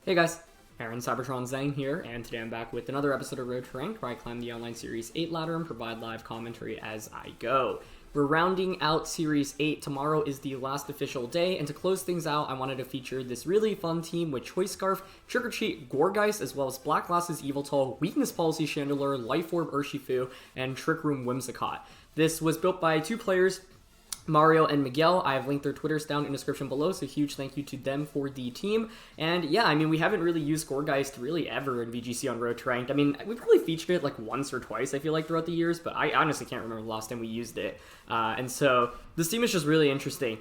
Hey guys, Aaron Cybertron Zhang here, and today I'm back with another episode of Road to Ranked, where I climb the online Series 8 ladder and provide live commentary as I go. We're rounding out Series 8. Tomorrow is the last official day, and to close things out, I wanted to feature this really fun team with Choice Scarf, Trick or Treat, Gourgeist, as well as Black Glasses Yveltal, Weakness Policy Chandelure, Life Orb Urshifu, and Trick Room Whimsicott. This was built by two players, Mario and Miguel. I have linked their Twitters down in the description below, so huge thank you to them for the team. And yeah, I mean, we haven't really used Gourgeist really ever in VGC on Road to Ranked. I mean, we probably featured it like once or twice, I feel like, throughout the years, but I honestly can't remember the last time we used it. And so this team is just really interesting.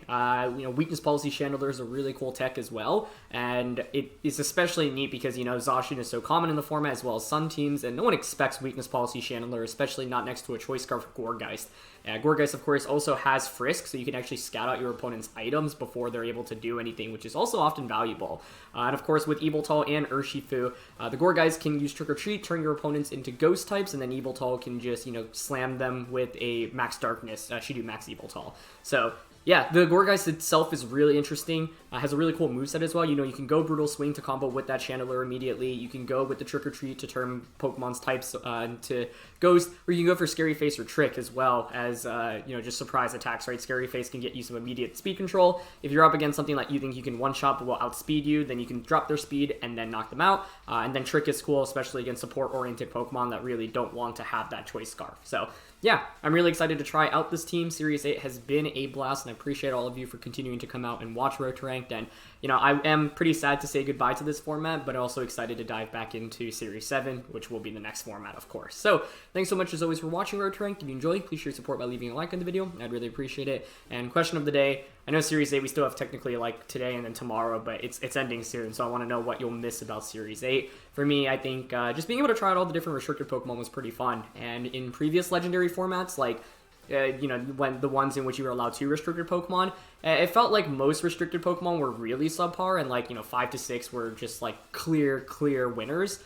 Weakness Policy Chandelure is a really cool tech as well, and it is especially neat because, Zacian is so common in the format as well as Sun teams, and no one expects Weakness Policy Chandelure, especially not next to a Choice Scarf Gourgeist. Gourgeist, of course, also has Frisk, so you can actually scout out your opponent's items before they're able to do anything, which is also often valuable. And of course, with Yveltal and Urshifu, the Gourgeist can use Trick or Treat, turn your opponents into ghost types, and then Yveltal can just, slam them with a Max Darkness, Shido Max Yveltal. So yeah, the Gourgeist itself is really interesting. Has a really cool moveset as well. You can go Brutal Swing to combo with that Chandelure immediately. You can go with the Trick or Treat to turn Pokemon's types into Ghost, or you can go for Scary Face or Trick as well as, just surprise attacks, right? Scary Face can get you some immediate speed control. If you're up against something like you think you can one-shot but will outspeed you, then you can drop their speed and then knock them out. And then Trick is cool, especially against support-oriented Pokemon that really don't want to have that Choice Scarf. So yeah, I'm really excited to try out this team. Series 8 has been a blast, and I appreciate all of you for continuing to come out and watch Road to Ranked. And, I am pretty sad to say goodbye to this format, but also excited to dive back into Series 7, which will be the next format, of course. So thanks so much, as always, for watching Road to Ranked. If you enjoyed, please show your support by leaving a like on the video. I'd really appreciate it. And question of the day, I know Series 8, we still have technically like today and then tomorrow, but it's ending soon, so I want to know what you'll miss about Series 8. For me, I think just being able to try out all the different restricted Pokemon was pretty fun. And in previous Legendary formats, like, when the ones in which you were allowed 2 restricted Pokemon, it felt like most restricted Pokemon were really subpar, and like, 5 to 6 were just like clear winners.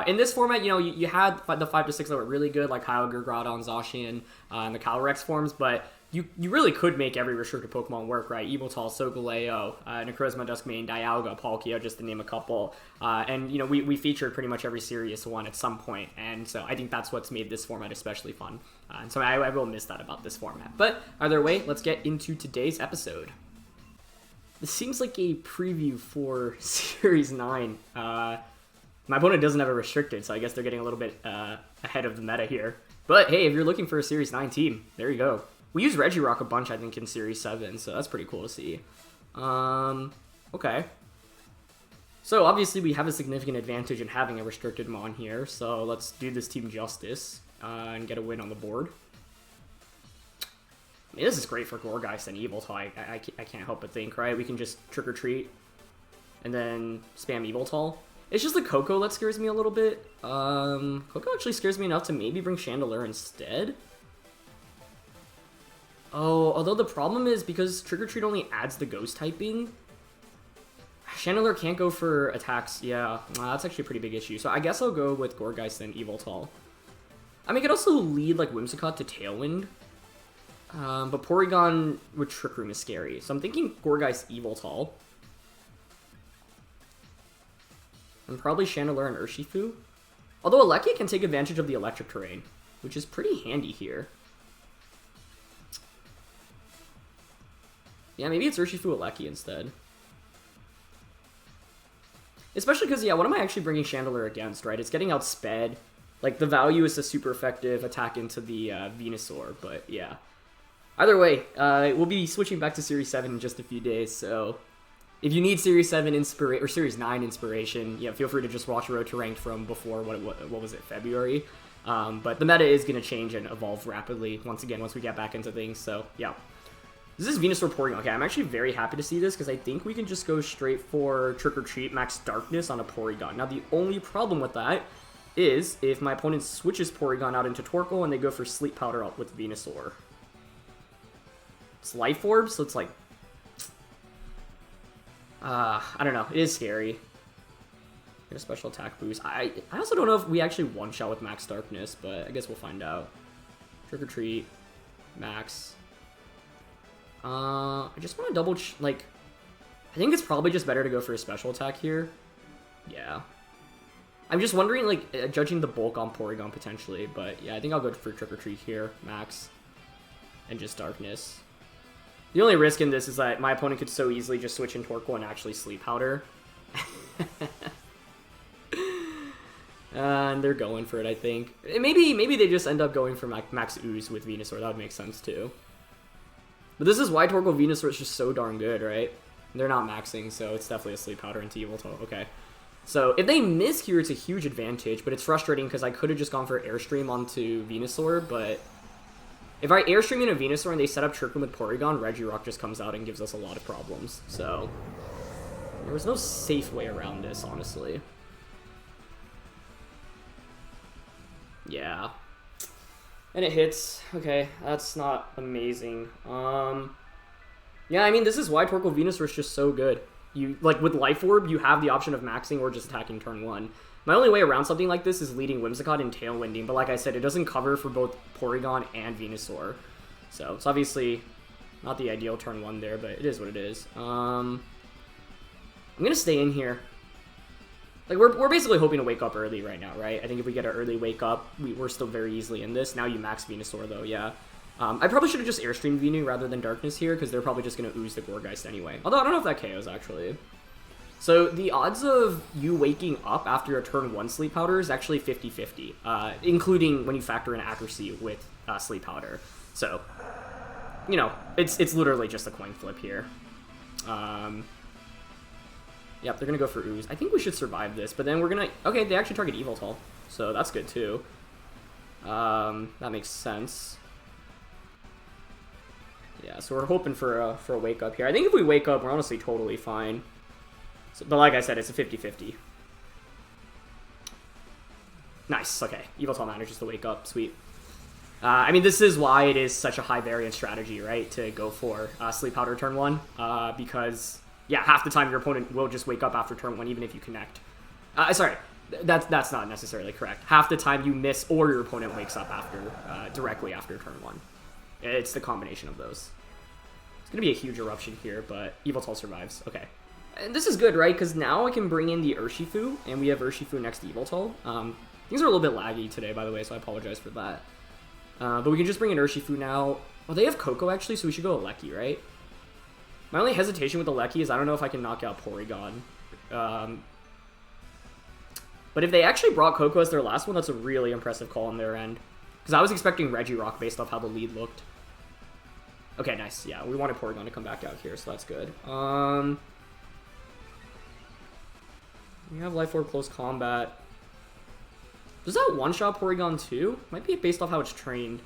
In this format, you had the 5 to 6 that were really good, like Kyogre, Groudon, Zacian, and the Calyrex forms, but you really could make every restricted Pokemon work, right? Yveltal, Solgaleo, Necrozma, Duskmane, Dialga, Palkia, just to name a couple. And, we featured pretty much every Serious one at some point, and so I think that's what's made this format especially fun. And so I will miss that about this format. But either way, let's get into today's episode. This seems like a preview for Series 9. My opponent doesn't have a restricted, so I guess they're getting a little bit ahead of the meta here. But hey, if you're looking for a Series 9 team, there you go. We use Regirock a bunch, I think, in Series 7, so that's pretty cool to see. Okay. So, obviously, we have a significant advantage in having a restricted Mon here, so let's do this team justice and get a win on the board. I mean, this is great for Gourgeist and Yveltal, I can't help but think, right? We can just Trick or Treat and then spam Yveltal. It's just the Koko that scares me a little bit. Koko actually scares me enough to maybe bring Chandelure instead. Oh, although the problem is because Trick or Treat only adds the ghost typing, Chandelure can't go for attacks. Yeah, that's actually a pretty big issue. So I guess I'll go with Gourgeist and Yveltal. I mean, I could also lead like Whimsicott to Tailwind, but Porygon with Trick Room is scary. So I'm thinking Gourgeist, Yveltal, and probably Chandelure and Urshifu. Although Alekia can take advantage of the electric terrain, which is pretty handy here. Yeah, maybe it's Urshifu Alekia instead. Especially because, yeah, what am I actually bringing Chandelure against, right? It's getting outsped. Like, the value is a super effective attack into the Venusaur, but yeah. Either way, we'll be switching back to Series 7 in just a few days, so if you need Series 7 or Series 9 inspiration, yeah, feel free to just watch Road to Ranked from before, what was it, February? But the meta is going to change and evolve rapidly once we get back into things, so yeah. This is Venusaur Porygon. Okay, I'm actually very happy to see this because I think we can just go straight for Trick or Treat Max Darkness on a Porygon. Now, the only problem with that is if my opponent switches Porygon out into Torkoal and they go for Sleep Powder up with Venusaur. It's Life Orb, so it's like... I don't know. It is scary. Get a special attack boost. I also don't know if we actually one-shot with Max Darkness, but I guess we'll find out. Trick or Treat, Max... I just want to I think it's probably just better to go for a special attack here. Yeah. I'm just wondering, like, judging the bulk on Porygon potentially, but yeah, I think I'll go for Trick or Treat here, max, and just Darkness. The only risk in this is that my opponent could so easily just switch in Torkoal and actually Sleep Powder. And they're going for it, I think. Maybe they just end up going for Max Ooze with Venusaur. That would make sense, too. But this is why Torkoal Venusaur is just so darn good, right? They're not maxing, so it's definitely a Sleep Powder into Yveltal. Okay. So if they miss here, it's a huge advantage, but it's frustrating because I could have just gone for Airstream onto Venusaur, but if I Airstream into Venusaur and they set up Trick Room with Porygon, Regirock just comes out and gives us a lot of problems. So there was no safe way around this, honestly. Yeah. And it hits. Okay, that's not amazing. Yeah, I mean, this is why Torkoal Venusaur is just so good. You, like, with Life Orb, you have the option of maxing or just attacking turn 1. My only way around something like this is leading Whimsicott and Tailwinding, but like I said, it doesn't cover for both Porygon and Venusaur. So, it's obviously not the ideal turn 1 there, but it is what it is. I'm gonna stay in here. Like, we're basically hoping to wake up early right now, right? I think if we get an early wake up, we're still very easily in this. Now you max Venusaur, though, yeah. I probably should have just Airstreamed Venu rather than Darkness here, because they're probably just going to ooze the Gourgeist anyway. Although, I don't know if that KOs, actually. So, the odds of you waking up after a turn 1 Sleep Powder is actually 50-50, including when you factor in accuracy with Sleep Powder. So, you know, it's literally just a coin flip here. Yep, they're going to go for Ooze. I think we should survive this, but then we're going to... Okay, they actually target Yveltal, so that's good, too. That makes sense. Yeah, so we're hoping for a wake up here. I think if we wake up, we're honestly totally fine. So, but like I said, it's a 50-50. Nice, okay. Yveltal manages to wake up, sweet. I mean, this is why it is such a high variance strategy, right? To go for Sleep Powder turn 1, because... Yeah, half the time your opponent will just wake up after turn 1, even if you connect. Sorry, that's not necessarily correct. Half the time you miss or your opponent wakes up after directly after turn 1. It's the combination of those. It's going to be a huge eruption here, but Yveltal survives. Okay. And this is good, right? Because now I can bring in the Urshifu, and we have Urshifu next to Yveltal. Things are a little bit laggy today, by the way, so I apologize for that. But we can just bring in Urshifu now. Well, they have Koko, actually, so we should go Alecki, right? My only hesitation with the Alecki is I don't know if I can knock out Porygon. But if they actually brought Koko as their last one, that's a really impressive call on their end. Because I was expecting Regirock based off how the lead looked. Okay, nice. Yeah, we wanted Porygon to come back out here, so that's good. We have Life Orb Close Combat. Does that one-shot Porygon too? Might be based off how it's trained.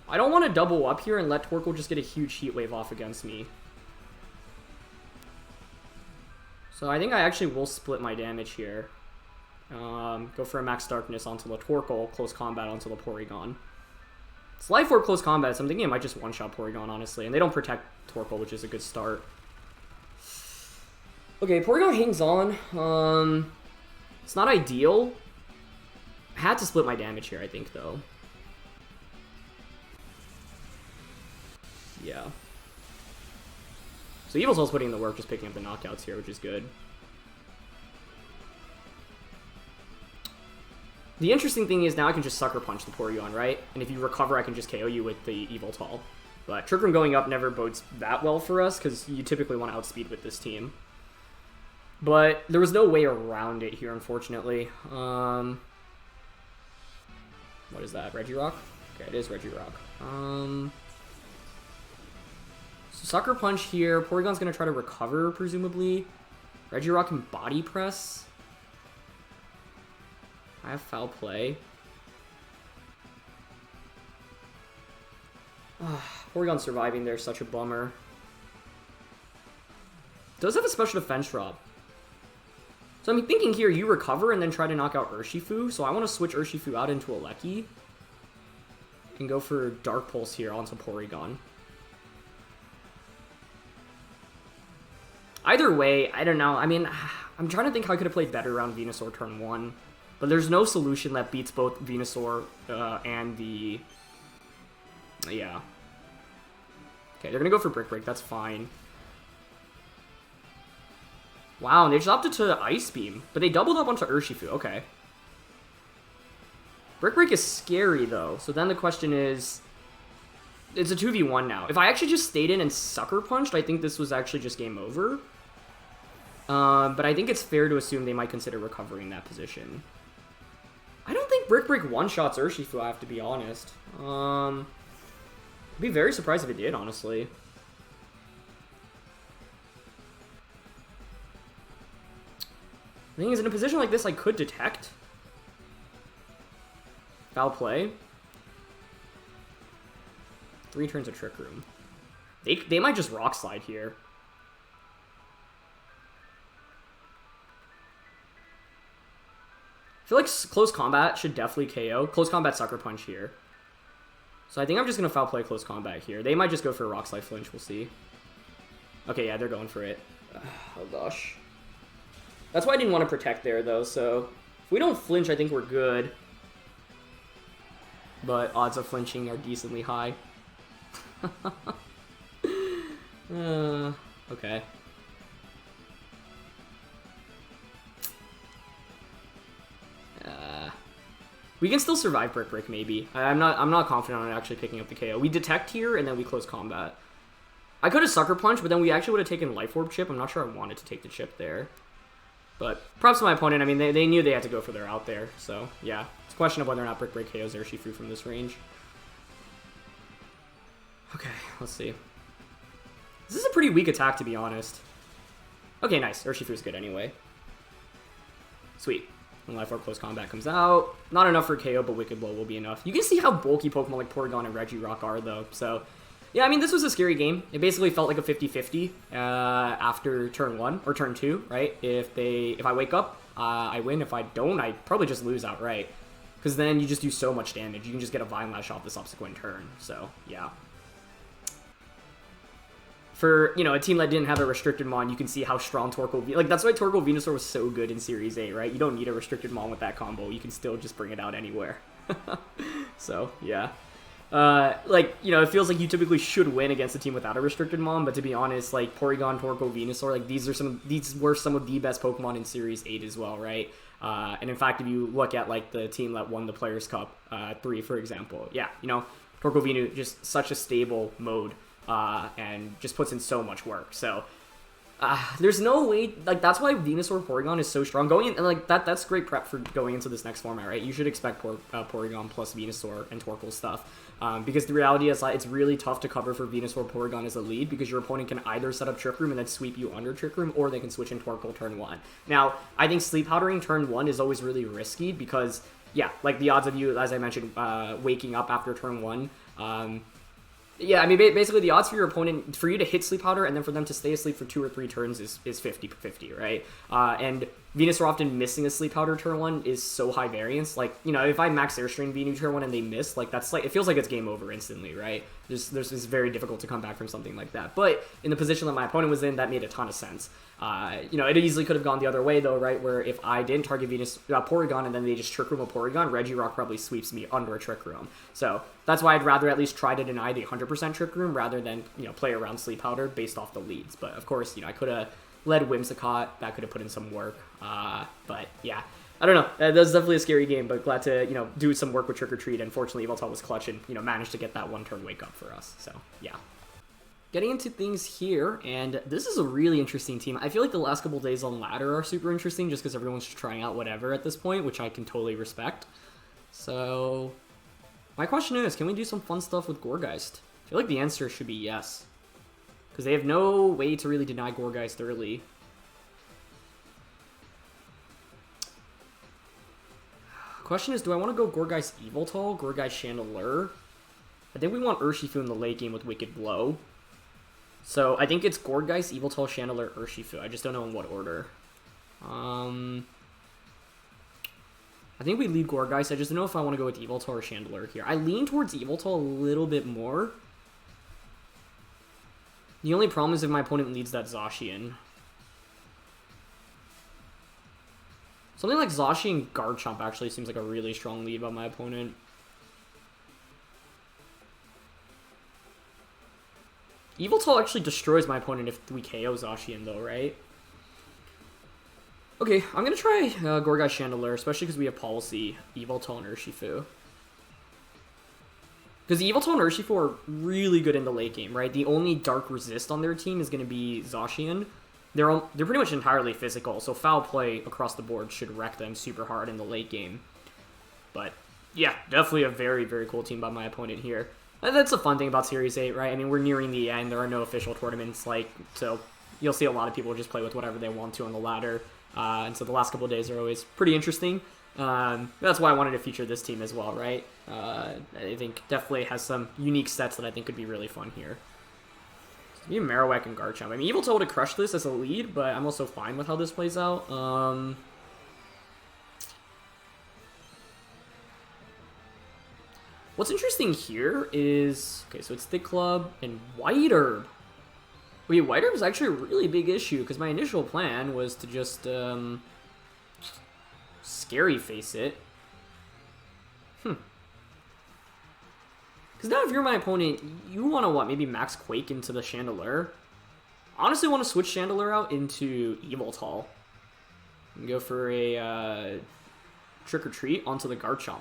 I don't want to double up here and let Torkoal just get a huge Heat Wave off against me. So I think I actually will split my damage here. Go for a Max Darkness onto the Torkoal, Close Combat onto the Porygon. It's Life Orb Close Combat, so I'm thinking I might just one-shot Porygon, honestly. And they don't protect Torkoal, which is a good start. Okay, Porygon hangs on. It's not ideal. I had to split my damage here, I think, though. Yeah. So Yveltal's putting in the work, just picking up the knockouts here, which is good. The interesting thing is now I can just Sucker Punch the Porygon, right? And if you recover, I can just KO you with the Yveltal. But Trick Room going up never bodes that well for us, because you typically want to outspeed with this team. But there was no way around it here, unfortunately. What is that? Regirock? Okay, it is Regirock. So Sucker Punch here. Porygon's going to try to recover, presumably. Regirock can Body Press. I have Foul Play. Porygon surviving there is such a bummer. Does have a special defense drop. So I'm thinking here, you recover and then try to knock out Urshifu. So I want to switch Urshifu out into Alecki. And go for Dark Pulse here onto Porygon. Either way, I don't know. I mean, I'm trying to think how I could have played better around Venusaur turn 1. But there's no solution that beats both Venusaur and the... Yeah. Okay, they're going to go for Brick Break. That's fine. Wow, and they just opted to Ice Beam. But they doubled up onto Urshifu. Okay. Brick Break is scary, though. So then the question is... It's a 2v1 now. If I actually just stayed in and Sucker Punched, I think this was actually just game over. But I think it's fair to assume they might consider recovering that position. I don't think Brick Break one-shots Urshifu, I have to be honest. I'd be very surprised if it did, honestly. The thing is, in a position like this, I could detect. Foul play. 3 turns of Trick Room. They might just Rock Slide here. I feel like Close Combat should definitely KO. Close Combat Sucker Punch here. So I think I'm just going to Foul Play Close Combat here. They might just go for a Rock Slide Flinch. We'll see. Okay, yeah, they're going for it. Oh, gosh. That's why I didn't want to Protect there, though. So if we don't flinch, I think we're good. But odds of flinching are decently high. Okay. We can still survive Brick Break, maybe. I'm not confident on actually picking up the KO. We Detect here, and then we Close Combat. I could have Sucker Punch, but then we actually would have taken Life Orb chip. I'm not sure I wanted to take the chip there. But props to my opponent. I mean, they knew they had to go for their out there. So, yeah. It's a question of whether or not Brick Break KOs Urshifu from this range. Okay, let's see. This is a pretty weak attack, to be honest. Okay, nice. Urshifu's good anyway. Sweet. When Life Orb Close Combat comes out. Not enough for KO, but Wicked Blow will be enough. You can see how bulky Pokemon like Porygon and Regirock are, though. So, yeah, I mean, this was a scary game. It basically felt like a 50-50 after turn 1, or turn 2, right? If I wake up, I win. If I don't, I probably just lose outright. Because then you just do so much damage. You can just get a Vine Lash off the subsequent turn. So, yeah. For, you know, a team that didn't have a restricted Mon, you can see how strong Torkoal... Like, that's why Torkoal Venusaur was so good in Series 8, right? You don't need a restricted Mon with that combo. You can still just bring it out anywhere. So, yeah. Like, you know, it feels like you typically should win against a team without a restricted Mon, but to be honest, like, Porygon, Torkoal, Venusaur, like, these were some of the best Pokemon in Series 8 as well, right? And in fact, if you look at, like, the team that won the Players' Cup 3, for example, yeah, you know, Torkoal Venu, just such a stable mode. And just puts in so much work. So there's no way, like, that's why Venusaur Porygon is so strong. Going in, and like that's great prep for going into this next format, right? You should expect Porygon plus Venusaur and Torkoal stuff. Because the reality is, like, it's really tough to cover for Venusaur Porygon as a lead because your opponent can either set up Trick Room and then sweep you under Trick Room, or they can switch in Torkoal turn 1. Now, I think Sleep Powdering turn 1 is always really risky because, yeah, like the odds of you, as I mentioned, waking up after turn 1, yeah, I mean, basically the odds for your opponent, for you to hit Sleep Powder and then for them to stay asleep for 2 or 3 turns is 50-50, right? And Venusaur often missing a Sleep Powder turn 1 is so high variance. Like, you know, if I max Airstream Venu turn 1 and they miss, like, that's like, it feels like it's game over instantly, right? It's very difficult to come back from something like that. But in the position that my opponent was in, that made a ton of sense. You know, it easily could have gone the other way, though, right? Where if I didn't target Porygon and then they just Trick Room a Porygon, Regirock probably sweeps me under a Trick Room. So that's why I'd rather at least try to deny the 100% Trick Room rather than, you know, play around Sleep Powder based off the leads. But of course, you know, I could have led Whimsicott. That could have put in some work. But yeah, I don't know. That was definitely a scary game, but glad to, you know, do some work with Trick or Treat. And fortunately, Yveltal was clutch and, you know, managed to get that 1-turn wake up for us. So yeah. Getting into things here, and this is a really interesting team. I feel like the last couple days on ladder are super interesting just because everyone's just trying out whatever at this point, which I can totally respect. So my question is, can we do some fun stuff with Gourgeist? I feel like the answer should be yes, because they have no way to really deny Gourgeist early. Question is, do I want to go Gourgeist Yveltal, Gourgeist Chandelure? I think we want Urshifu in the late game with Wicked Blow. So I think it's Gourgeist, Yveltal, Chandelure, Urshifu. I just don't know in what order. I think we lead Gourgeist. I just don't know if I want to go with Yveltal or Chandelure here. I lean towards Yveltal a little bit more. The only problem is if my opponent leads that Zacian. Something like Zacian Garchomp actually seems like a really strong lead by my opponent. Yveltal actually destroys my opponent if we KO Zacian, though, right? Okay, I'm gonna try Gorgai Chandelure, especially because we have Policy, Yveltal, and Urshifu. Because the Yveltal and Urshifu are really good in the late game, right? The only Dark Resist on their team is going to be Zacian. They're pretty much entirely physical, so foul play across the board should wreck them super hard in the late game. But yeah, definitely a very, very cool team by my opponent here. And that's the fun thing about Series 8, right? I mean, we're nearing the end. There are no official tournaments, so you'll see a lot of people just play with whatever they want to on the ladder. And so the last couple of days are always pretty interesting. That's why I wanted to feature this team as well, right? I think definitely has some unique sets that I think could be really fun here. Maybe Marowak and Garchomp. I mean, Yveltal would have crushed this as a lead, but I'm also fine with how this plays out. What's interesting here is... Okay, so it's Thick Club and White Herb. Wait, White Herb is actually a really big issue, because my initial plan was to just... Scary Face it. Because now if you're my opponent, you want to, what, maybe Max Quake into the Chandelure? Honestly, want to switch Chandelure out into Yveltal. And go for a Trick or Treat onto the Garchomp.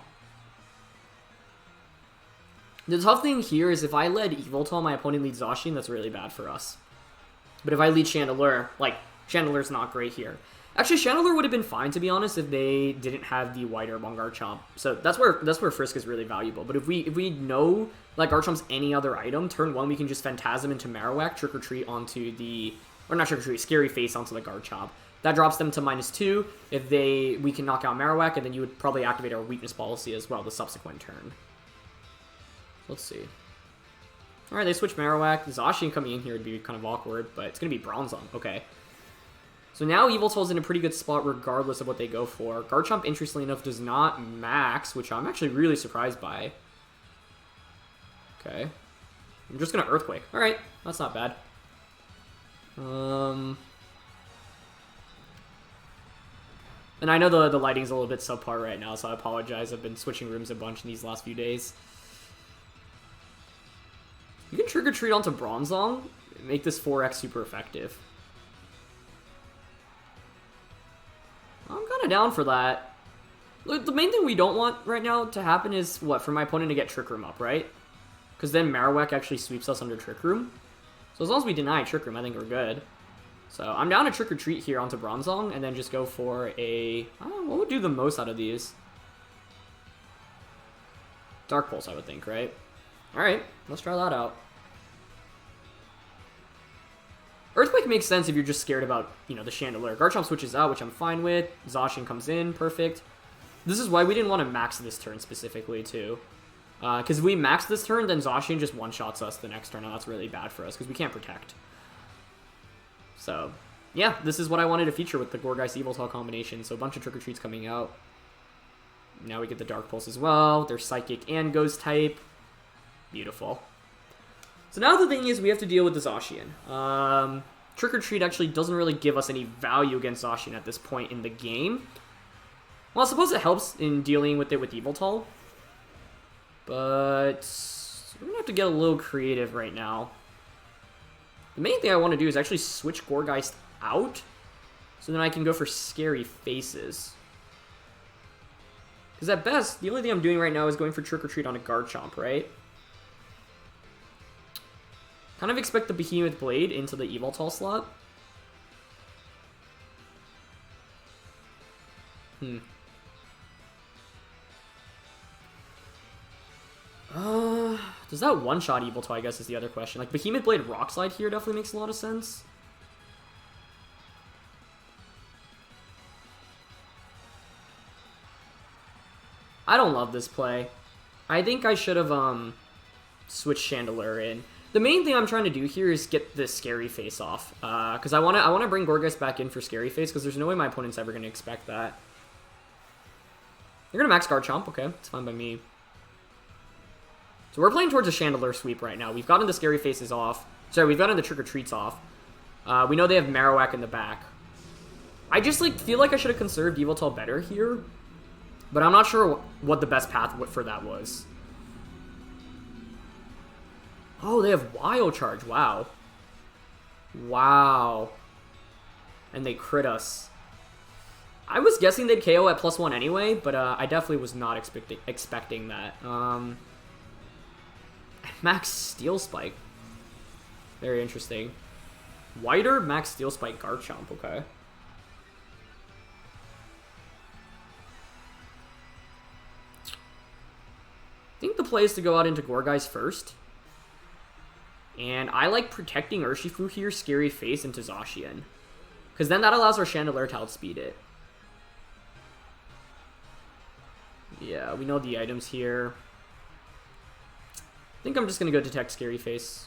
The tough thing here is if I lead Yveltal, my opponent leads Zacian, that's really bad for us. But if I lead Chandelure, Chandelure's not great here. Actually, Chandelure would have been fine, to be honest, if they didn't have the White Herb on Garchomp. So that's where Frisk is really valuable. But if we know, Garchomp's any other item, turn 1 we can just Phantasm into Marowak, Trick or Treat onto the... Or not Trick or Treat, Scary Face onto the Garchomp. That drops them to -2. If we can knock out Marowak, and then you would probably activate our Weakness Policy as well the subsequent turn. Let's see. Alright, they switch Marowak. Zacian coming in here would be kind of awkward, but it's going to be Bronzong. Okay. So now Yveltal's in a pretty good spot regardless of what they go for. Garchomp, interestingly enough, does not max, which I'm actually really surprised by. Okay. I'm just going to Earthquake. Alright, that's not bad. And I know the lighting's a little bit subpar right now, so I apologize. I've been switching rooms a bunch in these last few days. You can Trick or Treat onto Bronzong, make this 4x super effective. I'm kind of down for that. Look, the main thing we don't want right now to happen is, what, for my opponent to get Trick Room up, right? Because then Marowak actually sweeps us under Trick Room. So as long as we deny Trick Room, I think we're good. So I'm down to Trick or Treat here onto Bronzong, and then just go for a... I don't know, what would do the most out of these? Dark Pulse, I would think, right? Alright, let's try that out. Earthquake makes sense if you're just scared about, the Chandelure. Garchomp switches out, which I'm fine with. Zacian comes in, perfect. This is why we didn't want to max this turn specifically, too. Because if we max this turn, then Zacian just one-shots us the next turn, and that's really bad for us, because we can't protect. So, yeah, this is what I wanted to feature with the Gourgeist Yveltal combination. So a bunch of Trick or Treats coming out. Now we get the Dark Pulse as well. There's Psychic and Ghost type. Beautiful. So now the thing is we have to deal with the Zacian. Trick or Treat actually doesn't really give us any value against Zacian at this point in the game. Well, I suppose it helps in dealing with it with Yveltal. But we're going to have to get a little creative right now. The main thing I want to do is actually switch Gourgeist out. So then I can go for Scary Faces. Because at best, the only thing I'm doing right now is going for Trick or Treat on a Garchomp, right? Kind of expect the Behemoth Blade into the Yveltal slot. Does that one-shot Yveltal, I guess, is the other question. Behemoth Blade Rock Slide here definitely makes a lot of sense. I don't love this play. I think I should have, switched Chandelure in. The main thing I'm trying to do here is get the Scary Face off. Because I wanna bring Gourgeist back in for Scary Face, because there's no way my opponent's ever going to expect that. They're going to max Garchomp, okay. It's fine by me. So we're playing towards a Chandelure sweep right now. We've gotten the Scary Faces off. Sorry, we've gotten the Trick or Treats off. We know they have Marowak in the back. I just, feel like I should have conserved Yveltal better here. But I'm not sure what the best path for that was. Oh, they have Wild Charge. Wow. Wow. And they crit us. I was guessing they'd KO at +1 anyway, but I definitely was not expecting that. Max Steel Spike. Very interesting. Whiter, Max Steel Spike, Garchomp, okay. I think the play is to go out into Gourgeist first. And I like protecting Urshifu here, Scary Face into Zacian. Because then that allows our Chandelure to outspeed it. Yeah, we know the items here. I think I'm just going to go Detect Scary Face.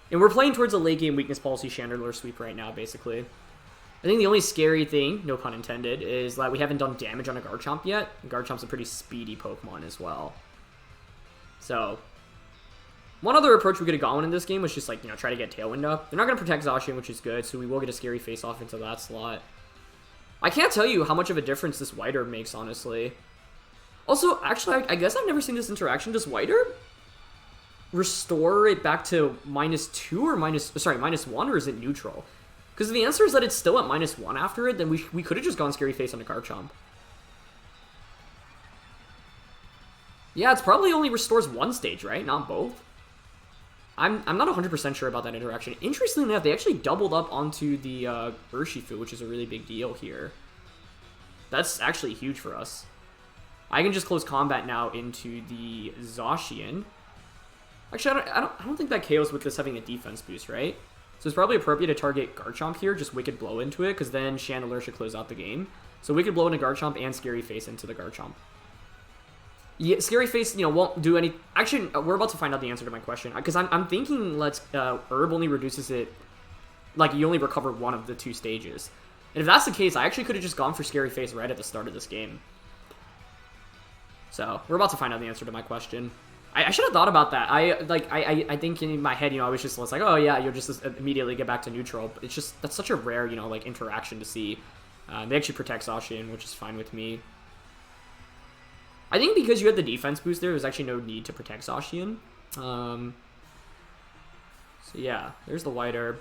And we're playing towards a late game Weakness Policy Chandelure sweep right now, basically. I think the only scary thing, no pun intended, is that we haven't done damage on a Garchomp yet. And Garchomp's a pretty speedy Pokemon as well. So, one other approach we could have gone in this game was just, like, you know, try to get Tailwind up. They're not going to protect Zacian, which is good, so we will get a Scary Face off into that slot. I can't tell you how much of a difference this Whiter makes, honestly. Also, actually, I guess I've never seen this interaction. Does Whiter restore it back to -2 or -1, or is it neutral? Because if the answer is that it's still at -1 after it, then we could have just gone Scary Face on a Garchomp. Yeah, it's probably only restores one stage, right? Not both. I'm not 100% sure about that interaction. Interestingly enough, they actually doubled up onto the Urshifu, which is a really big deal here. That's actually huge for us. I can just close combat now into the Zacian. Actually, I don't think that KOs with this having a defense boost, right? So it's probably appropriate to target Garchomp here, just Wicked Blow into it, because then Chandelure should close out the game. So Wicked Blow into Garchomp and Scary Face into the Garchomp. Yeah, Scary Face, you know, won't do any... Actually, we're about to find out the answer to my question. Because I'm thinking Herb only reduces it... Like, you only recover one of the 2 stages. And if that's the case, I actually could have just gone for Scary Face right at the start of this game. So, we're about to find out the answer to my question. I should have thought about that. I think in my head, you know, I was just like, oh yeah, you'll just immediately get back to neutral. But it's just, that's such a rare, you know, like, interaction to see. They actually protect Zacian, which is fine with me. I think because you had the defense boost there's actually no need to protect Zacian. So yeah, there's the White Herb.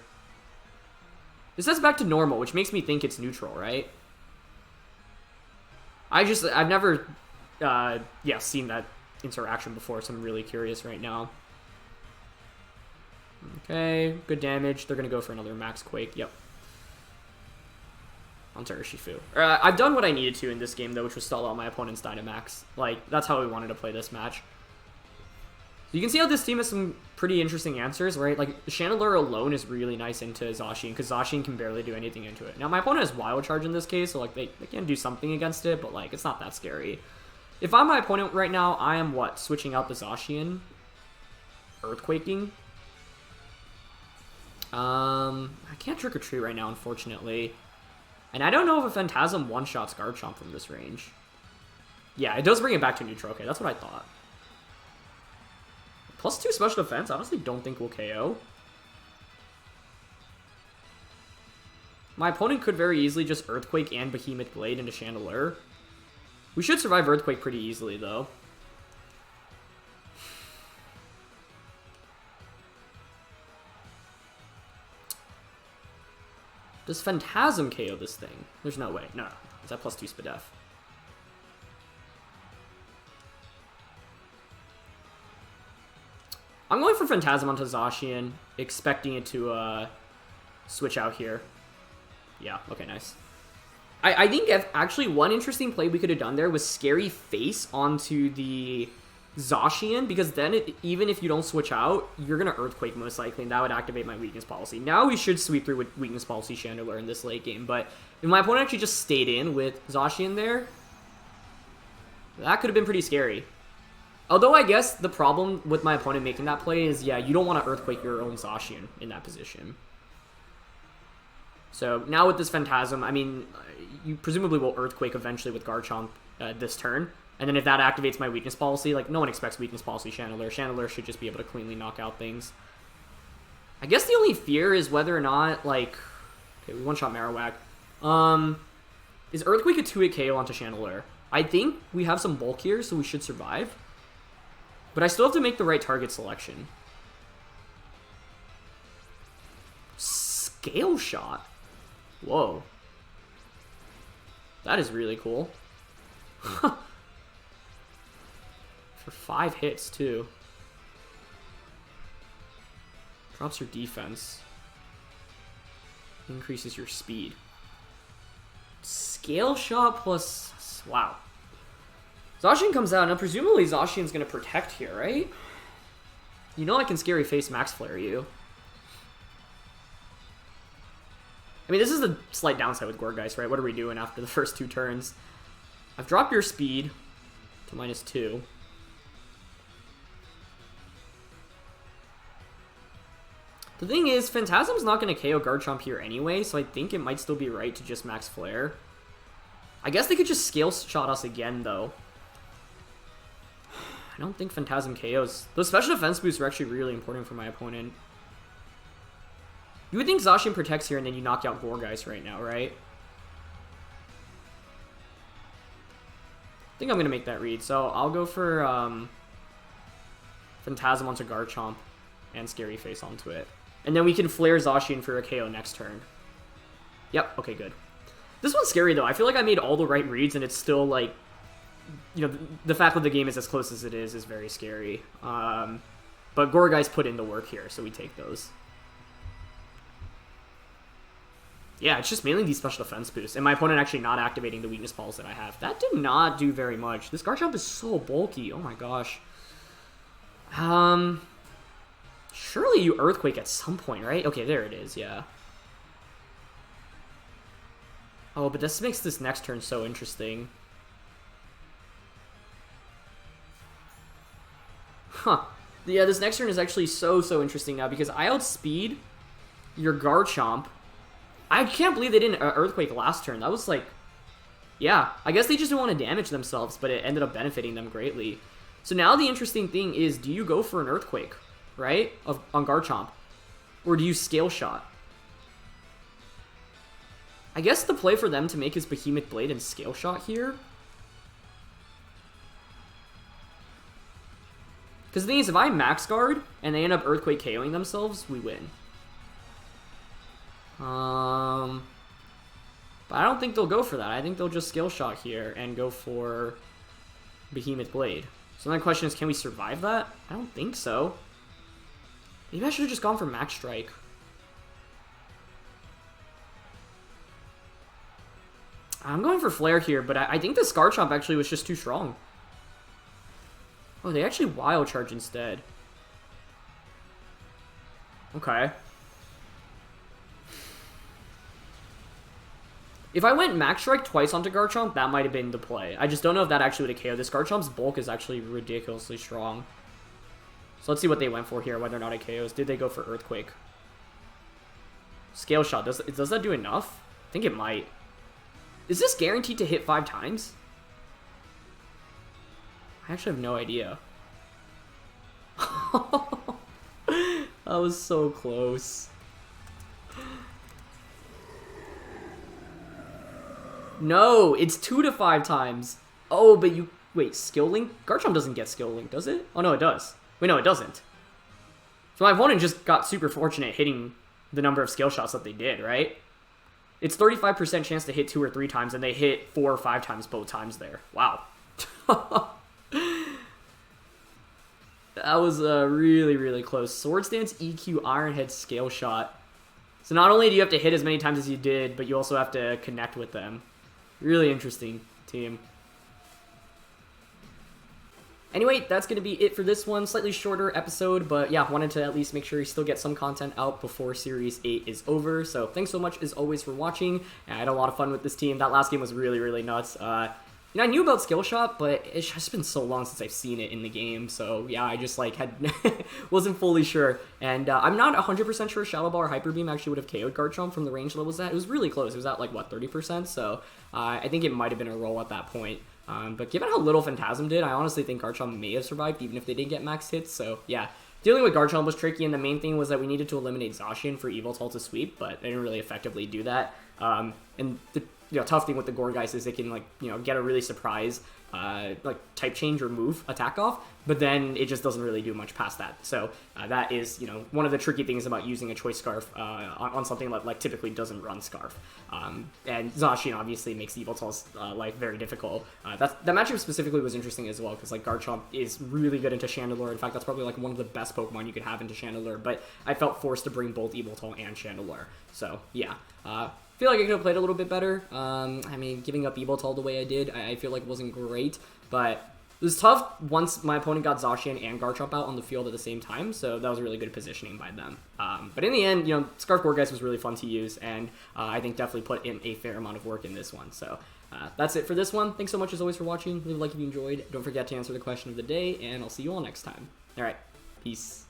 This sets back to normal, which makes me think it's neutral, right? I've never, seen that interaction before, so I'm really curious right now. Okay, good damage. They're gonna go for another Max Quake. Yep. Onto Urshifu. I've done what I needed to in this game, though, which was stall out my opponent's Dynamax. Like, that's how we wanted to play this match. You can see how this team has some pretty interesting answers, right? Like, Chandelure alone is really nice into Zacian, because Zacian can barely do anything into it. Now, my opponent has Wild Charge in this case, so, like, they can do something against it, but, like, it's not that scary. If I'm my opponent right now, I am, what, switching out the Zacian? Earthquaking? I can't Trick or Treat right now, unfortunately. And I don't know if a Phantasm one-shots Garchomp from this range. Yeah, it does bring it back to neutral. Okay, that's what I thought. +2 special defense, I honestly don't think we'll KO. My opponent could very easily just Earthquake and Behemoth Blade into Chandelure. We should survive Earthquake pretty easily, though. Does Phantasm KO this thing? There's no way. No. Is that +2 Spadef? I'm going for Phantasm onto Zacian, expecting it to switch out here. Yeah, okay, nice. I think actually one interesting play we could have done there was Scary Face onto the Zacian, because then even if you don't switch out, you're going to Earthquake most likely, and that would activate my Weakness Policy. Now we should sweep through with Weakness Policy Chandelure in this late game, but if my opponent actually just stayed in with Zacian there, that could have been pretty scary. Although I guess the problem with my opponent making that play is, yeah, you don't want to Earthquake your own Zacian in that position. So now with this Phantasm, I mean, you presumably will Earthquake eventually with Garchomp this turn. And then if that activates my Weakness Policy, like, no one expects Weakness Policy Chandelure. Chandelure should just be able to cleanly knock out things. I guess the only fear is whether or not, like... Okay, we one-shot Marowak. Is Earthquake a 2-hit KO onto Chandelure? I think we have some bulk here, so we should survive. But I still have to make the right target selection. Scale Shot? Whoa. That is really cool. For 5 hits, too. Drops your defense. Increases your speed. Scale shot plus... Wow. Zacian comes out. Now, presumably Zacian's going to protect here, right? You know I can Scary Face Max Flare you. I mean, this is the slight downside with Gourgeist, right? What are we doing after the first 2 turns? I've dropped your speed to -2. The thing is, Phantasm's not going to KO Garchomp here anyway, so I think it might still be right to just Max Flare. I guess they could just Scale Shot us again, though. I don't think Phantasm KOs. Those special defense boosts are actually really important for my opponent. You would think Zacian protects here and then you knock out Gourgeist right now, right? I think I'm going to make that read. So I'll go for Phantasm onto Garchomp and Scary Face onto it. And then we can Flare Zacian for a KO next turn. Yep, okay, good. This one's scary, though. I feel like I made all the right reads and it's still, like... You know, the fact that the game is as close as it is very scary. But Gourgeist put in the work here, so we take those. Yeah, it's just mainly these special defense boosts. And my opponent actually not activating the weakness balls that I have. That did not do very much. This Garchomp is so bulky. Oh my gosh. Surely you Earthquake at some point, right? Okay, there it is, yeah. Oh, but this makes this next turn so interesting. Huh. Yeah, this next turn is actually so interesting now because I outspeed your Garchomp. I can't believe they didn't Earthquake last turn. That was like... Yeah, I guess they just didn't want to damage themselves, but it ended up benefiting them greatly. So now the interesting thing is, do you go for an Earthquake, right, on Garchomp? Or do you Scale Shot? I guess the play for them to make is Behemoth Blade and Scale Shot here. Because the thing is, if I Max Guard and they end up Earthquake KOing themselves, we win. But I don't think they'll go for that. I think they'll just Scale Shot here and go for Behemoth Blade. So then the question is, can we survive that? I don't think so. Maybe I should have just gone for Max Strike. I'm going for Flare here, but I think this Garchomp actually was just too strong. Oh, they actually Wild Charge instead. Okay. If I went Max Strike twice onto Garchomp, that might have been the play. I just don't know if that actually would have KO'd. This Garchomp's bulk is actually ridiculously strong. So let's see what they went for here, whether or not it KOs. Did they go for Earthquake? Scale Shot. Does that do enough? I think it might. Is this guaranteed to hit 5 times? I actually have no idea. That was so close. No, it's 2 to 5 times. Oh, but you... Wait, Skill Link? Garchomp doesn't get Skill Link, does it? Oh, no, it does. Wait, no, it doesn't. So my opponent just got super fortunate hitting the number of skill shots that they did, right? It's 35% chance to hit 2 or 3 times, and they hit 4 or 5 times both times there. Wow. That was really, really close. Swords Dance, EQ, Iron Head, Scale Shot. So not only do you have to hit as many times as you did, but you also have to connect with them. Really interesting team. Anyway, that's going to be it for this one. Slightly shorter episode, but yeah, wanted to at least make sure you still get some content out before Series 8 is over. So thanks so much, as always, for watching. I had a lot of fun with this team. That last game was really, really nuts. You know, I knew about Skill Shot, but it's just been so long since I've seen it in the game. So yeah, I just like wasn't fully sure. And I'm not 100% sure Shadow Ball or Hyper Beam actually would have KO'd Garchomp from the range levels that. It was really close. It was at like, what, 30%? So I think it might have been a roll at that point. But given how little Phantasm did, I honestly think Garchomp may have survived even if they didn't get max hits. So yeah, dealing with Garchomp was tricky, and the main thing was that we needed to eliminate Zacian for Yveltal to sweep, but they didn't really effectively do that. And the tough thing with the Gourgeist is they can, like, get a really surprise, like, type change or move attack off, but then it just doesn't really do much past that. So that is, one of the tricky things about using a Choice Scarf on something that, like, typically doesn't run Scarf. And Zacian obviously makes Yveltal's life very difficult. That matchup specifically was interesting as well, because, like, Garchomp is really good into Chandelure. In fact, that's probably, like, one of the best Pokemon you could have into Chandelure, but I felt forced to bring both Yveltal and Chandelure. So, yeah. Feel like I could have played a little bit better. I mean, giving up Yveltal the way I did, I feel like it wasn't great, but it was tough once my opponent got Zacian and Garchomp out on the field at the same time, so that was really good positioning by them. But in the end, Scarf Gourgeist was really fun to use, and I think definitely put in a fair amount of work in this one. So that's it for this one. Thanks so much as always for watching. Leave a like if you enjoyed. Don't forget to answer the question of the day, and I'll see you all next time. All right, peace.